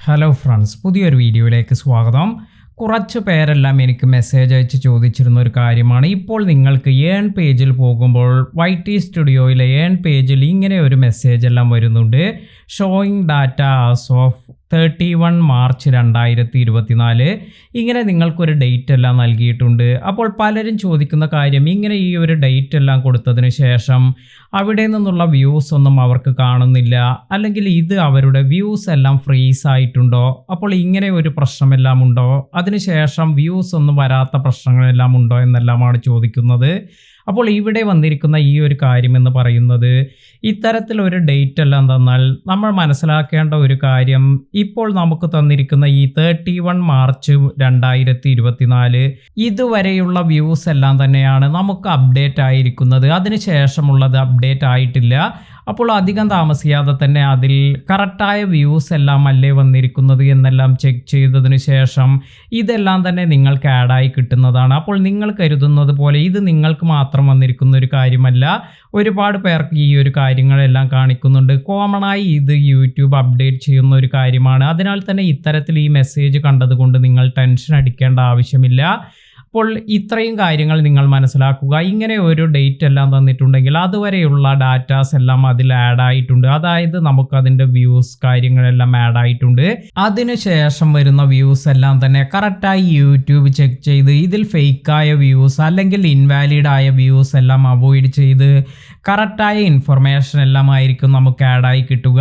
Hello friends, പുതിയൊരു വീഡിയോയിലേക്ക് സ്വാഗതം. കുറച്ച് പേരെല്ലാം എനിക്ക് മെസ്സേജ് അയച്ച് ചോദിച്ചിരുന്ന ഒരു കാര്യമാണ്. ഇപ്പോൾ നിങ്ങൾക്ക് ഏൺ പേജിൽ പോകുമ്പോൾ YT സ്റ്റുഡിയോയിലെ ഏൺ പേജിൽ ഇങ്ങനെ ഒരു മെസ്സേജ് എല്ലാം വരുന്നുണ്ട്. Showing data as of 31 March 2024. ഇങ്ങനെ നിങ്ങൾക്കൊരു ഡേറ്റ് എല്ലാം നൽകിയിട്ടുണ്ട്. അപ്പോൾ പലരും ചോദിക്കുന്ന കാര്യം, ഇങ്ങനെ ഈ ഒരു ഡേറ്റ് എല്ലാം കൊടുത്തതിന് ശേഷം അവിടെ നിന്നുള്ള വ്യൂസ് ഒന്നും അവർക്ക് കാണുന്നില്ല, അല്ലെങ്കിൽ ഇത് അവരുടെ വ്യൂസ് എല്ലാം ഫ്രീസ് ആയിട്ടുണ്ടോ, അപ്പോൾ ഇങ്ങനെ ഒരു പ്രശ്നമെല്ലാം ഉണ്ടോ, അതിനുശേഷം വ്യൂസ് ഒന്നും വരാത്ത പ്രശ്നങ്ങളെല്ലാം ഉണ്ടോ എന്നെല്ലാമാണ് ചോദിക്കുന്നത്. അപ്പോൾ ഇവിടെ വന്നിരിക്കുന്ന ഈ ഒരു കാര്യം എന്ന് പറയുന്നത്, ഇത്തരത്തിലൊരു ഡേറ്റ് എല്ലാം തന്നാൽ നമ്മൾ മനസ്സിലാക്കേണ്ട ഒരു കാര്യം, ഇപ്പോൾ നമുക്ക് തന്നിരിക്കുന്ന ഈ 31 മാർച്ച് 2024 ഇതുവരെയുള്ള വ്യൂസ് എല്ലാം തന്നെയാണ് നമുക്ക് അപ്ഡേറ്റ് ആയിരിക്കുന്നത്. അതിനുശേഷമുള്ളത് അപ്ഡേറ്റ് ആയിട്ടില്ല. അപ്പോൾ അധികം താമസിയാതെ തന്നെ അതിൽ കറക്റ്റായ വ്യൂസ് എല്ലാം അല്ലേ വന്നിരിക്കുന്നത് എന്നെല്ലാം ചെക്ക് ചെയ്തതിന് ശേഷം ഇതെല്ലാം തന്നെ നിങ്ങൾക്ക് ആഡായി കിട്ടുന്നതാണ്. അപ്പോൾ നിങ്ങൾ കരുതുന്നത് പോലെ ഇത് നിങ്ങൾക്ക് മാത്രം വന്നിരിക്കുന്ന ഒരു കാര്യമല്ല, ഒരുപാട് പേർക്ക് ഈ ഒരു കാര്യങ്ങളെല്ലാം കാണിക്കുന്നുണ്ട്. കോമണായി ഇത് യൂട്യൂബ് അപ്ഡേറ്റ് ചെയ്യുന്ന ഒരു കാര്യമാണ്. അതിനാൽ തന്നെ ഇത്തരത്തിൽ ഈ മെസ്സേജ് കണ്ടതുകൊണ്ട് നിങ്ങൾ ടെൻഷൻ അടിക്കേണ്ട ആവശ്യമില്ല. അപ്പോൾ ഇത്രയും കാര്യങ്ങൾ നിങ്ങൾ മനസ്സിലാക്കുക. ഇങ്ങനെ ഒരു ഡേറ്റ് എല്ലാം തന്നിട്ടുണ്ടെങ്കിൽ അതുവരെയുള്ള ഡാറ്റാസ് എല്ലാം അതിൽ ആഡ് ആയിട്ടുണ്ട്. അതായത് നമുക്കതിൻ്റെ വ്യൂസ് കാര്യങ്ങളെല്ലാം ആഡ് ആയിട്ടുണ്ട്. അതിനുശേഷം വരുന്ന വ്യൂസ് എല്ലാം തന്നെ കറക്റ്റായി യൂട്യൂബ് ചെക്ക് ചെയ്ത് ഇതിൽ ഫേക്കായ വ്യൂസ് അല്ലെങ്കിൽ ഇൻവാലിഡ് ആയ വ്യൂസ് എല്ലാം അവോയ്ഡ് ചെയ്ത് കറക്റ്റായ ഇൻഫർമേഷൻ എല്ലാം ആയിരിക്കും നമുക്ക് ആഡായി കിട്ടുക.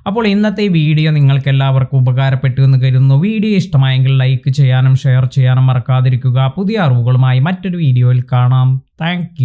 അപ്പോൾ ഇന്നത്തെ ഈ വീഡിയോ നിങ്ങൾക്ക് എല്ലാവർക്കും ഉപകാരപ്പെട്ടു എന്ന് കരുതുന്നു. വീഡിയോ ഇഷ്ടമായെങ്കിൽ ലൈക്ക് ചെയ്യാനും ഷെയർ ചെയ്യാനും മറക്കാതിരിക്കുക. പുതിയ അറിവുകളുമായി മറ്റൊരു വീഡിയോയിൽ കാണാം. താങ്ക്